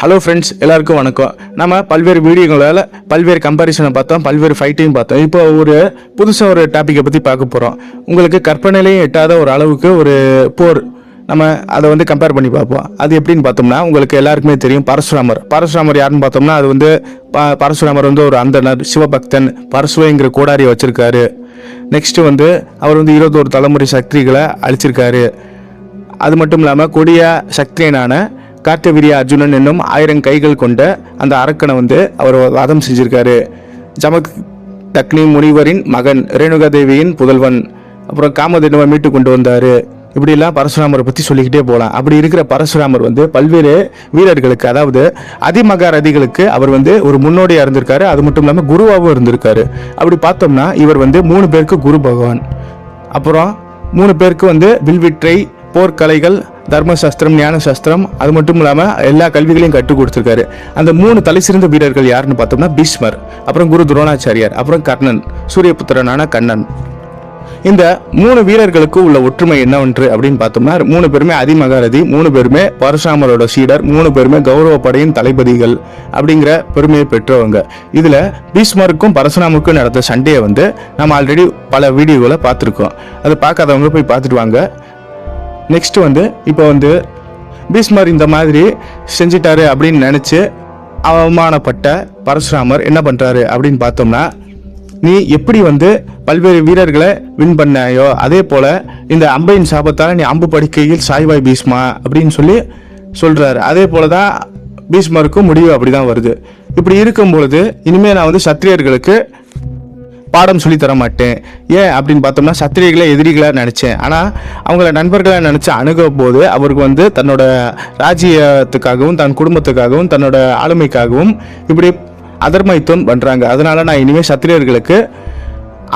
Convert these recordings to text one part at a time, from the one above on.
Hello friends, எல்லாருக்கும் வணக்கம். நம்ம பல்வேறு வீடியோங்களால் பல்வேறு கம்பேரிசனை பார்த்தோம், பல்வேறு ஃபைட்டையும் பார்த்தோம். இப்போ புதுசாக ஒரு டாப்பிக்கை பற்றி பார்க்க போகிறோம். உங்களுக்கு கற்பனையிலையும் எட்டாத ஒரு அளவுக்கு ஒரு போர் நம்ம அதை கம்பேர் பண்ணி பார்ப்போம். அது எப்படின்னு பார்த்தோம்னா, உங்களுக்கு எல்லாருக்குமே தெரியும் பரசுராமர் யாருன்னு பார்த்தோம்னா, அது பரசுராமர் ஒரு அந்தனர், சிவபக்தன், பரசுவைங்கிற கோடாரியை வச்சிருக்காரு. நெக்ஸ்ட் அவர் 21 தலைமுறை சக்திகளை அழிச்சிருக்காரு. அது மட்டும் இல்லாமல் கொடிய சக்தியனான கார்த்தவீரிய அர்ஜுனன் என்னும் 1000 கைகள் கொண்ட அந்த அரக்கனை அவர் வாதம் செஞ்சிருக்காரு. ஜமக் தக்னி முனிவரின் மகன், ரேணுகா தேவியின் புதல்வன், அப்புறம் காமதேனுவை மீட்டு கொண்டு வந்தார். இப்படிலாம் பரசுராமரை பற்றி சொல்லிக்கிட்டே போகலாம். அப்படி இருக்கிற பரசுராமர் பல்வேறு வீரர்களுக்கு, அதாவது அதிமகாரதிகளுக்கு அவர் ஒரு முன்னோடியாக இருந்திருக்காரு. அது மட்டும் இல்லாமல் குருவாகவும் இருந்திருக்காரு. அப்படி பார்த்தோம்னா இவர் 3 பேருக்கு குரு பகவான். அப்புறம் 3 பேருக்கு வில்விற்றை, போர்க்கலைகள், தர்மசாஸ்திரம், ஞான சாஸ்திரம், அது மட்டும் இல்லாமல் எல்லா கல்விகளையும் கற்றுக் கொடுத்துருக்காரு. அந்த 3 தலை சிறந்த வீரர்கள் யாருன்னு பார்த்தோம்னா பீஷ்மர், அப்புறம் குரு துரோணாச்சாரியார், அப்புறம் கர்ணன், சூரியபுத்திரனான கண்ணன். இந்த 3 வீரர்களுக்கு உள்ள ஒற்றுமை என்னவென்று அப்படின்னு பார்த்தோம்னா, 3 பேருமே அதிமகாரதி, 3 பேருமே பரசுராமரோட சீடர், 3 பேருமே கௌரவ படையின் தளபதிகள் அப்படிங்கிற பெருமையை பெற்றவங்க. இதுல பீஷ்மருக்கும் பரசுராமருக்கும் நடந்த சண்டையை நம்ம ஆல்ரெடி பல வீடியோகளை பார்த்துருக்கோம். அதை பார்க்காதவங்க போய் பார்த்துட்டு வாங்க. நெக்ஸ்ட் இப்போ பீஷ்மர் இந்த மாதிரி செஞ்சிட்டாரு அப்படின்னு நினச்சி அவமானப்பட்ட பரசுராமர் என்ன பண்ணுறாரு அப்படின்னு பார்த்தோம்னா, நீ எப்படி பல்வேறு வீரர்களை வின் பண்ணாயோ அதே போல் இந்த அம்பையின் சாபத்தால் நீ அம்பு படுக்கையில் சாய்வாய் பீஷ்மா அப்படின்னு சொல்கிறாரு. அதே போல தான் பீஷ்மருக்கும் முடிவு அப்படி தான் வருது. இப்படி இருக்கும் பொழுது இனிமேல் நான் சத்திரியர்களுக்கு பாடம் சொல்லி தர மாட்டேன். ஏன் அப்படின்னு பார்த்தோம்னா, சத்திரியர்களை எதிரிகளாக நினச்சேன், ஆனால் அவங்கள நண்பர்களாக நினச்சி அணுகும் போது அவருக்கு தன்னோட ராஜ்யத்துக்காகவும் தன் குடும்பத்துக்காகவும் தன்னோட ஆளுமைக்காகவும் இப்படி அதர்மைத்துவம் பண்ணுறாங்க. அதனால நான் இனிமேல் சத்திரியர்களுக்கு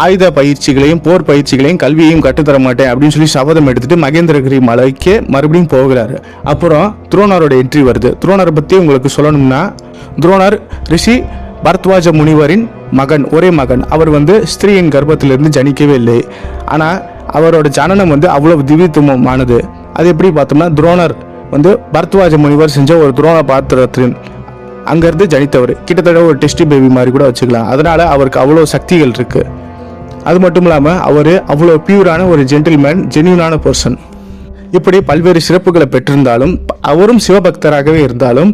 ஆயுத பயிற்சிகளையும் போர் பயிற்சிகளையும் கல்வியையும் கற்றுத்தர மாட்டேன் அப்படின்னு சொல்லி சபதம் எடுத்துட்டு மகேந்திரகிரி மலைக்கு மறுபடியும் போகிறாரு. அப்புறம் துரோணரோட என்ட்ரி வருது. துரோணரை பற்றி உங்களுக்கு சொல்லணும்னா, துரோணர் ரிஷி பரத்வாஜ முனிவரின் மகன், ஒரே மகன். அவர் ஸ்திரீயின் கர்ப்பத்திலிருந்து ஜனிக்கவே இல்லை. ஆனால் அவரோட ஜனனம் அவ்வளவு திவ்யத்துவமானது. அது எப்படி பார்த்தோம்னா, துரோணர் பரத்வாஜ முனிவர் செஞ்ச ஒரு துரோண பாத்திரத்தின் அங்கேருந்து ஜனித்தவர். கிட்டத்தட்ட ஒரு டெஸ்டி பேபி மாதிரி கூட வச்சுக்கலாம். அதனால அவருக்கு அவ்வளோ சக்திகள் இருக்கு. அது மட்டும் இல்லாமல் அவர் அவ்வளோ பியூரான ஒரு ஜென்டில்மேன், ஜென்யூனான பர்சன். இப்படி பல்வேறு சிறப்புகளை பெற்றிருந்தாலும், அவரும் சிவபக்தராகவே இருந்தாலும்,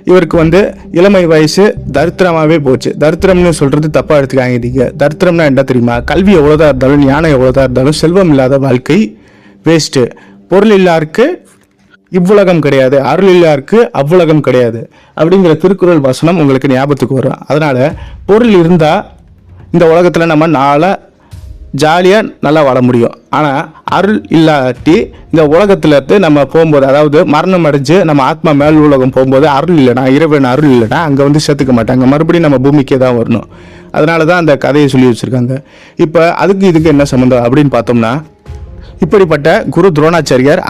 இவருக்கு இளமை வயசு தரித்திரமாகவே போச்சு. தரித்திரம்னு சொல்கிறது தப்பாக எடுத்துக்காங்க. தரித்திரம்னா என்ன தெரியுமா? கல்வி எவ்வளோதான் இருந்தாலும், ஞானம் எவ்வளோதான் இருந்தாலும், செல்வம் இல்லாத வாழ்க்கை வேஸ்ட்டு. பொருள் இல்லாருக்கு இவ்வுலகம் கிடையாது, அருள் இல்லாருக்கு அவ்வுலகம் கிடையாது அப்படிங்கிற திருக்குறள் வசனம் உங்களுக்கு ஞாபகத்துக்கு வரும். அதனால் பொருள் இருந்தால் இந்த உலகத்தில் நம்ம ஜாலியாக நல்லா வாழ முடியும். ஆனால் அருள் இல்லாட்டி இந்த உலகத்துல நம்ம போகும்போது, அதாவது மரணம் அடைஞ்சு நம்ம ஆத்மா மேல் உலகம் போகும்போது அருள் இல்லைனா, இறைவன் அருள் இல்லைனா அங்கே சேர்த்துக்க மாட்டாங்க. மறுபடியும் நம்ம பூமிக்கே தான் வரணும். அதனால தான் அந்த கதையை சொல்லி வச்சுருக்காங்க. இப்போ இதுக்கு என்ன சம்மந்தம் அப்படின்னு பார்த்தோம்னா, இப்படிப்பட்ட குரு துரோணாச்சாரியார்,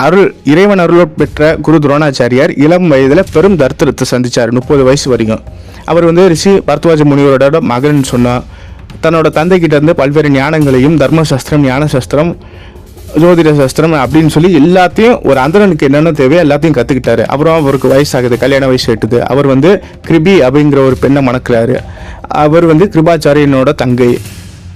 இறைவன் அருள் பெற்ற குரு துரோணாச்சாரியார் இளம் வயதில் பெரும் தரித்திரத்தை சந்திச்சார். 30 வயசு வரைக்கும். அவர் ரிஷி பரத்வாஜ முனிவரோட மகன் சொன்னார். தன்னோட தந்தை கிட்ட இருந்து பல்வேறு ஞானங்களையும், தர்மசாஸ்திரம், ஞான சாஸ்திரம், ஜோதிட சாஸ்திரம் அப்படின்னு சொல்லி எல்லாத்தையும், ஒரு அந்தரனுக்கு என்னென்ன தேவையோ எல்லாத்தையும் கற்றுக்கிட்டாரு. அப்புறம் அவருக்கு வயசாகுது, கல்யாண வயசு எட்டுது. அவர் கிருபி அப்படிங்கிற ஒரு பெண்ணை மணக்கிறாரு. அவர் கிருபாச்சாரியனோட தங்கை.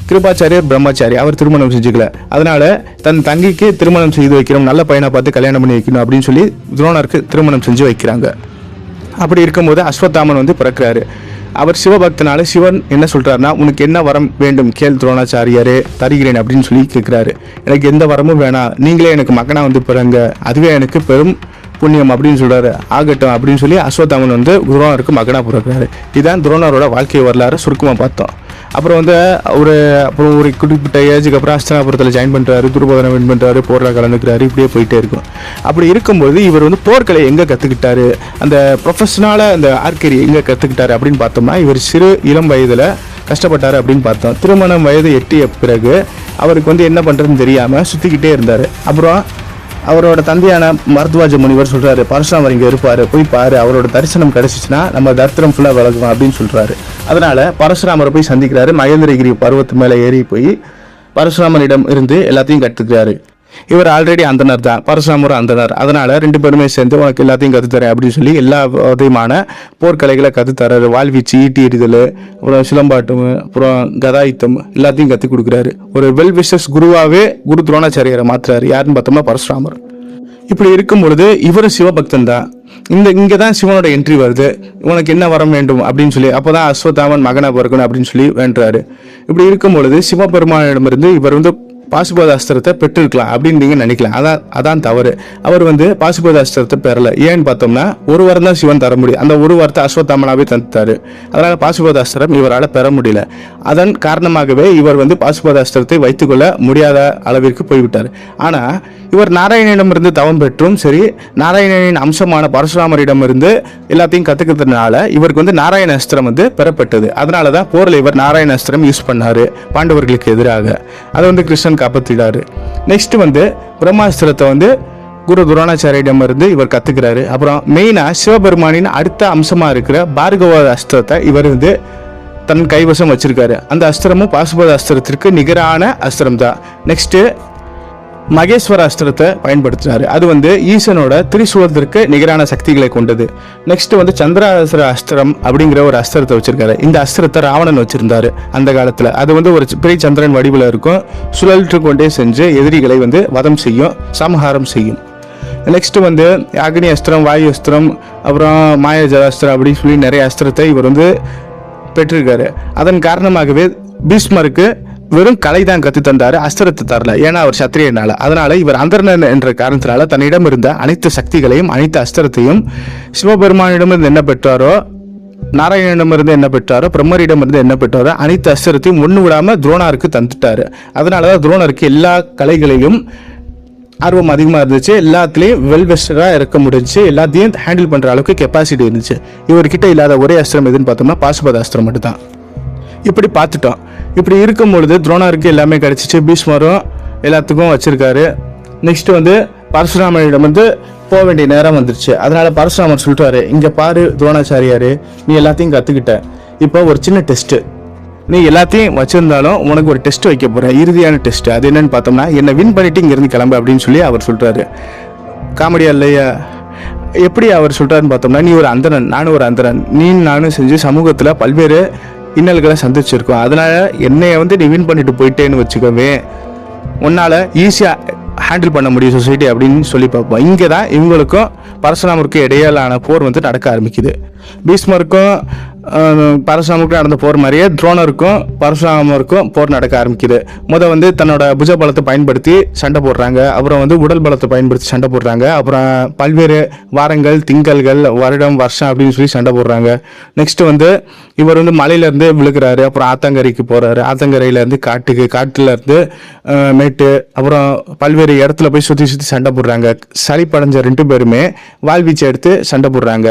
கிருபாச்சாரியர் பிரம்மச்சாரி, அவர் திருமணம் செஞ்சுக்கல. அதனால தன் தங்கைக்கு திருமணம் செய்து வைக்கிறோம், நல்ல பையனை பார்த்து கல்யாணம் பண்ணி வைக்கணும் அப்படின்னு சொல்லி துரோணருக்கு திருமணம் செஞ்சு வைக்கிறாங்க. அப்படி இருக்கும்போது அஸ்வத்தாமன் பிறக்கிறாரு. அவர் சிவபக்தனால சிவன் என்ன சொல்றாருன்னா, உனக்கு என்ன வரம் வேண்டும் கேள் துரோணாச்சாரியாரே, தருகிறேன் அப்படின்னு சொல்லி கேட்கிறாரு. எனக்கு எந்த வரமும் வேணாம், நீங்களே எனக்கு மகனா பிறங்க, அதுவே எனக்கு பெரும் புண்ணியம் அப்படின்னு சொல்றாரு. ஆகட்டும் அப்படின்னு சொல்லி அஸ்வத்தாமன் துரோணருக்கு மகனா பிறக்கிறாரு. இதுதான் துரோணரோட வாழ்க்கை வரலாறு சுருக்கமாக பார்த்தோம். அப்புறம் அப்புறம் ஒரு குறிப்பிட்ட ஏஜுக்கு அப்புறம் அஸ்தினாபுரத்தில் ஜாயின் பண்ணுறாரு, துருபதனை வின் பண்ணுறாரு, போரில் கலந்துக்கிறாரு. இப்படியே போயிட்டே இருக்கும். அப்படி இருக்கும்போது இவர் போர்க்கலை எங்கே கற்றுக்கிட்டாரு, அந்த ப்ரொஃபஷனலாக அந்த ஆர்க்கரி எங்கே கற்றுக்கிட்டாரு அப்படின்னு பார்த்தோம்னா, இவர் இளம் வயதில் கஷ்டப்பட்டார் அப்படின்னு பார்த்தோம். திருமணம் வயது எட்டிய பிறகு அவருக்கு என்ன பண்ணுறதுன்னு தெரியாமல் சுற்றிக்கிட்டே இருந்தார். அப்புறம் அவரோட தந்தையான பரத்வாஜ முனிவர் சொல்கிறாரு, பரசுராமர் இங்கே இருப்பார், போய் பாரு, அவரோட தரிசனம் கிடச்சிச்சுன்னா நம்ம தரித்திரம் ஃபுல்லாக விலகும் அப்படின்னு சொல்கிறாரு. அதனால் பரசுராமரை போய் சந்திக்கிறாரு. மகேந்திரகிரி பருவத்து மேலே ஏறி போய் பரசுராமரிடம் இருந்து எல்லாத்தையும் கற்றுக்கிறாரு. இவர் ஆல்ரெடி அந்தனர் தான், பரசுராமரும் அந்தனர். அதனால 2 பேருமே சேர்ந்து உனக்கு எல்லாத்தையும் கற்றுத்தரேன் அப்படின்னு சொல்லி எல்லா விதமான போர்க்கலைகளை கற்றுத்தராரு. வாழ்வீச்சு, ஈட்டி எறிதல், அப்புறம் சிலம்பாட்டம், அப்புறம் கதாயுத்தம் எல்லாத்தையும் கற்றுக் கொடுக்குறாரு. ஒரு வெல் விஷஸ் குருவாகவே குரு துரோணாச்சாரியரை மாற்றுறாரு. யாருன்னு பார்த்தோம்னா பரசுராமர். இப்படி இருக்கும் பொழுது இவரும் சிவபக்தன் தான். இங்கே தான் சிவனோட என்ட்ரி வருது. உனக்கு என்ன வரம் வேண்டும் அப்படின்னு சொல்லி, அப்போதான் அஸ்வத்தாமன் மகனா பிறக்கணும் அப்படின்னு சொல்லி வேண்டுறாரு. இப்படி இருக்கும் பொழுது சிவபெருமானிடமிருந்து இவர் வந்து பாசுபத அஸ்திரத்தை பெற்றிருக்கலாம் அப்படின்னு நீங்க நினைக்கலாம். அதான் தவறு. அவர் வந்து பாசுபத அஸ்திரத்தை பெறல. ஏன்னு பார்த்தோம்னா ஒரு வாரம் தான் சிவன் தர முடியும். அந்த ஒரு வாரத்தை அஸ்வத்தாமனாவே தந்துட்டாரு. அதனால பாசுபத அஸ்திரம் இவரால் பெற முடியல. அதன் காரணமாகவே இவர் வந்து பாசுபத அஸ்திரத்தை வைத்துக்கொள்ள முடியாத அளவிற்கு போய்விட்டார். ஆனா இவர் நாராயணனிடமிருந்து தவம் பெற்றும் சரி, நாராயணனின் அம்சமான பரசுராமரிடமிருந்து எல்லாத்தையும் கத்துக்கிறதுனால இவருக்கு வந்து நாராயண அஸ்திரம் வந்து பெறப்பட்டது. அதனாலதான் போரில் இவர் நாராயண அஸ்திரம் யூஸ் பண்ணாரு பாண்டவர்களுக்கு எதிராக. அதை வந்து கிருஷ்ணன் காப்பாற்றிடாரு. நெக்ஸ்ட் வந்து பிரம்மாஸ்திரத்தை வந்து குரு துரோணாச்சாரியிடம் இருந்து இவர் கத்துக்கிறாரு. அப்புறம் மெயினா சிவபெருமானின் அடுத்த அம்சமா இருக்கிற பார்கவ அஸ்திரத்தை இவர் வந்து தன் கைவசம் வச்சிருக்காரு. அந்த அஸ்திரமும் பாசுபத அஸ்திரத்திற்கு நிகரான அஸ்திரம் தான். நெக்ஸ்ட் மகேஸ்வர அஸ்திரத்தை பயன்படுத்தினாரு. அது வந்து ஈசனோட திரிசூலத்திற்கு நிகரான சக்திகளை கொண்டது. நெக்ஸ்ட் வந்து சந்திராசுர அஸ்திரம் அப்படிங்கிற ஒரு அஸ்திரத்தை வச்சிருக்காரு. இந்த அஸ்திரத்தை ராவணன் வச்சிருந்தாரு அந்த காலத்துல. அது வந்து ஒரு பெரிய சந்திரன் வடிவில் இருக்கும். சுழற்று கொண்டே சென்று எதிரிகளை வந்து வதம் செய்யும், சமஹாரம் செய்யும். நெக்ஸ்ட் வந்து அக்னி அஸ்திரம், வாயு அஸ்திரம், அப்புறம் மாய அஸ்திரம் அப்படின்னு சொல்லி நிறைய அஸ்திரத்தை இவர் வந்து பெற்றிருக்காரு. அதன் காரணமாகவே பீஷ்மருக்கு வெறும் கலை தான் கத்து தந்தாரு, அஸ்திரத்தை தரல. ஏன்னா அவர் சத்திரியனால. அதனால இவர் அந்தரன் என்ற காரணத்தினால தன்னிடம் இருந்த அனைத்து சக்திகளையும் அனைத்து அஸ்திரத்தையும் சிவபெருமானிடமிருந்து என்ன பெற்றாரோ, நாராயணனிடமிருந்து என்ன பெற்றாரோ, பிரம்மரிடமிருந்து என்ன பெற்றாரோ அனைத்து அஸ்திரத்தையும் ஒண்ணு விடாம துரோணருக்கு தந்துட்டாரு. அதனாலதான் துரோணருக்கு எல்லா கலைகளிலும் ஆர்வம் அதிகமாக இருந்துச்சு. எல்லாத்துலேயும் வெல்வெஸ்டராக இருக்க முடிஞ்சு, எல்லாத்தையும் ஹேண்டில் பண்ணுற அளவுக்கு கெப்பாசிட்டி இருந்துச்சு. இவர்கிட்ட இல்லாத ஒரே அஸ்திரம் எதுன்னு பார்த்தோம்னா பாசுபத அஸ்திரம் மட்டும்தான். இப்படி பார்த்துட்டோம். இப்படி இருக்கும் பொழுது துரோணருக்கு எல்லாமே கிடைச்சிச்சு. பீஷ்மரும் எல்லாத்துக்கும் வச்சிருக்காரு. நெக்ஸ்ட் வந்து பரசுராமரிடம் வந்து போக வேண்டிய நேரம் வந்துருச்சு. அதனால பரசுராமர் சொல்லிட்டாரு, இங்க பாரு துரோணாச்சாரியாரு, நீ எல்லாத்தையும் கத்துக்கிட்ட, இப்போ ஒரு சின்ன டெஸ்ட். நீ எல்லாத்தையும் வச்சிருந்தாலும் உனக்கு ஒரு டெஸ்ட் வைக்க போற, இறுதியான டெஸ்ட். அது என்னன்னு பார்த்தோம்னா என்னை வின் பண்ணிட்டு இங்கிருந்து கிளம்பு அப்படின்னு சொல்லி அவர் சொல்றாரு. காமெடியா இல்லையா? எப்படி அவர் சொல்றாருன்னு பார்த்தோம்னா, நீ ஒரு அந்தரன், நானும் ஒரு அந்தரன், நீ நானும் செஞ்சு சமூகத்துல பல்வேறு இன்னல்களை சந்திச்சிருக்கோம். அதனால என்னைய வந்து நீ வின் பண்ணிட்டு போயிட்டேன்னு வச்சுக்கவே, உன்னால ஈஸியா ஹேண்டில் பண்ண முடியும் சொசைட்டி அப்படின்னு சொல்லி பார்ப்போம். இங்கே தான் இவங்களுக்கும் பரசுராமருக்கும் இடையிலான போர் வந்து நடக்க ஆரம்பிக்குது. பீஷ்மருக்கும் பரசுராமருக்கும் நடந்த போர் மாதிரியே துரோணருக்கும் பரசுராமருக்கும் போர் நடக்க ஆரம்பிக்குது. வந்து தன்னோட புஜ பலத்தை பயன்படுத்தி சண்டை போடுறாங்க. அப்புறம் வந்து உடல் பலத்தை பயன்படுத்தி சண்டை போடுறாங்க. அப்புறம் பல்வேறு வாரங்கள், திங்கள்கள், வருடம், வருஷம் அப்படின்னு சொல்லி சண்டை போடுறாங்க. நெக்ஸ்ட் வந்து இவர் வந்து மலையிலேருந்து விழுக்கிறாரு. அப்புறம் ஆத்தங்கரைக்கு போகிறாரு. ஆத்தங்கரையிலேருந்து காட்டுல இருந்து மேட்டு, அப்புறம் பல்வேறு இடத்துல போய் சுற்றி சுற்றி சண்டை போடுறாங்க. சளிப்படைஞ்ச 2 பேருமே வாழ்வீச்சை எடுத்து சண்டை போடுறாங்க.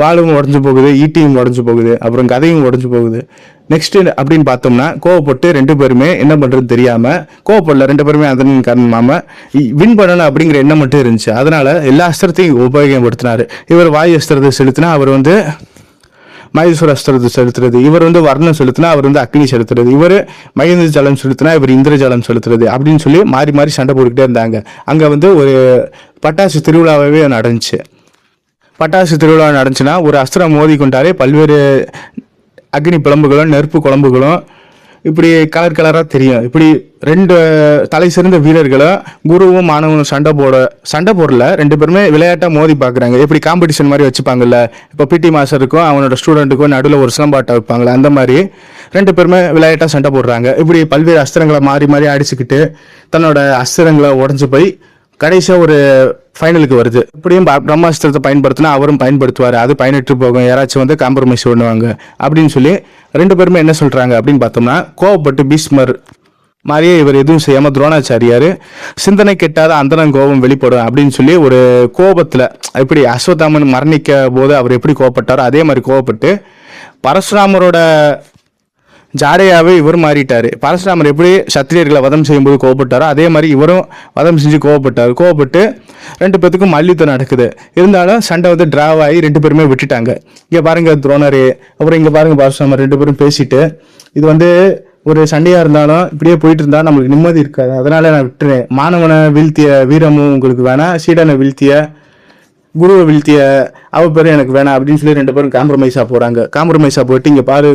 வாளும் உடஞ்சு போகுது, ஈட்டியும் உடஞ்சு போகுது, அப்புறம் கதையும் உடஞ்சு போகுது. நெக்ஸ்ட் அப்படின்னு பார்த்தோம்னா கோவப்பட்டு 2 பேருமே என்ன பண்றதுன்னு தெரியாம, கோவப்படல 2 பேருமே அதன் காரணமாம வின் பண்ணணும் அப்படிங்கிற எண்ணம் மட்டும் இருந்துச்சு. அதனால எல்லா அஸ்திரத்தையும் உபயோகப்படுத்தினாரு. இவர் வாயு அஸ்திரத்தை செலுத்தினா அவர் வந்து மகேஸ்வர அஸ்திரத்தை செலுத்துறது, இவர் வந்து வர்ணம் செலுத்தினா அவர் வந்து அக்னி செலுத்துறது, இவர் மகேந்திர ஜலம் செலுத்தினா இவர் இந்திர ஜலம் செலுத்துறது அப்படின்னு சொல்லி மாறி மாறி சண்டை போட்டுக்கிட்டே இருந்தாங்க. அங்க வந்து ஒரு பட்டாசு திருவிழாவே நடந்துச்சு. பட்டாசு திருவிழா நடந்துச்சுன்னா ஒரு அஸ்திரம் மோதி கொண்டாலே பல்வேறு அக்னி பிளம்புகளும் நெருப்பு குழம்புகளும் இப்படி கலர் கலராக தெரியும். இப்படி 2 தலை சிறந்த வீரர்களும் குருவும் மாணவனும் சண்டை போடல, 2 பேருமே விளையாட்டாக மோதி பார்க்குறாங்க. எப்படி காம்படிஷன் மாதிரி வச்சுப்பாங்கல்ல, இப்போ பிடி மாஸ்டருக்கும் அவனோட ஸ்டூடெண்ட்டுக்கும் நடுவில் ஒரு சிலம்பாட்டம் வைப்பாங்களே, அந்த மாதிரி 2 பேருமே விளையாட்டாக சண்டை போடுறாங்க. இப்படி பல்வேறு அஸ்திரங்களை மாறி மாறி அடிச்சுக்கிட்டு தன்னோட அஸ்திரங்களை உடஞ்சி போய் கடைசியாக ஒரு ஃபைனலுக்கு வருது. இப்படியும் பிரம்மாஸ்திரத்தை பயன்படுத்தினா அவரும் பயன்படுத்துவார், அது பயனற்று போகும், யாராச்சும் வந்து காம்ப்ரமைஸ் பண்ணுவாங்க அப்படின்னு சொல்லி 2 பேருமே என்ன சொல்கிறாங்க அப்படின்னு பார்த்தோம்னா, கோவப்பட்டு பீஷ்மர் மாதிரியே இவர் எதுவும் செய்யாமல் துரோணாச்சாரியார் சிந்தனை கெட்டாத அந்தரங்க கோபம் வெளிப்படும் அப்படின்னு சொல்லி ஒரு கோபத்தில், எப்படி அஸ்வத்தாமன் மரணிக்க போது அவர் எப்படி கோவப்பட்டாரோ அதே மாதிரி கோவப்பட்டு பரசுராமரோட ஜாடையாவே இவர் மாறிட்டாரு. பரசுராமர் எப்படி சத்திரியர்களை வதம் செய்யும்போது கோவப்பட்டாரோ அதே மாதிரி இவரும் வதம் செஞ்சு கோவப்பட்டார். கோவப்பட்டு 2 பேத்துக்கும் மல்யுத்தம் நடக்குது. இருந்தாலும் சண்டை வந்து டிராவ் ஆகி 2 பேருமே விட்டுட்டாங்க. இங்கே பாருங்க துரோணரு, அப்புறம் இங்கே பாருங்க பரசுராமர் 2 பேரும் பேசிட்டு, இது வந்து ஒரு சண்டையாக இருந்தாலும் இப்படியே போயிட்டு இருந்தால் நம்மளுக்கு நிம்மதி இருக்காது. அதனால் நான் விட்டுறேன். மாணவனை வீழ்த்திய வீரமும் உங்களுக்கு வேணாம், சீடனை வீழ்த்திய குருவை வீழ்த்திய அவ பேர் எனக்கு வேணாம் அப்படின்னு சொல்லி 2 பேரும் காம்ப்ரமைஸாக போகிறாங்க. காம்ப்ரமைஸாக போயிட்டு இங்கே பாரு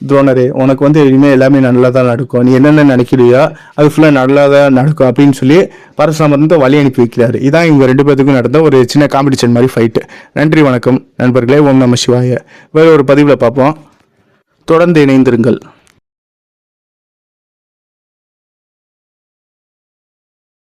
துரோணரே, உனக்கு இனிமேல் எல்லாமே நல்லா தான் நடக்கும், நீ என்னென்ன நினைக்கிறியோ அது ஃபுல்லாக நல்லா தான் நடக்கும் அப்படின்னு சொல்லி பரசுராமர் வழி அனுப்பி வைக்கிறாரு. இதான் இவங்க 2 பேத்துக்கும் நடந்த ஒரு சின்ன காம்படிஷன் மாதிரி ஃபைட்டு. நன்றி, வணக்கம் நண்பர்களே. ஓம் நம சிவாய. வேறு ஒரு பதிவில் பார்ப்போம். தொடர்ந்து இணைந்திருங்கள்.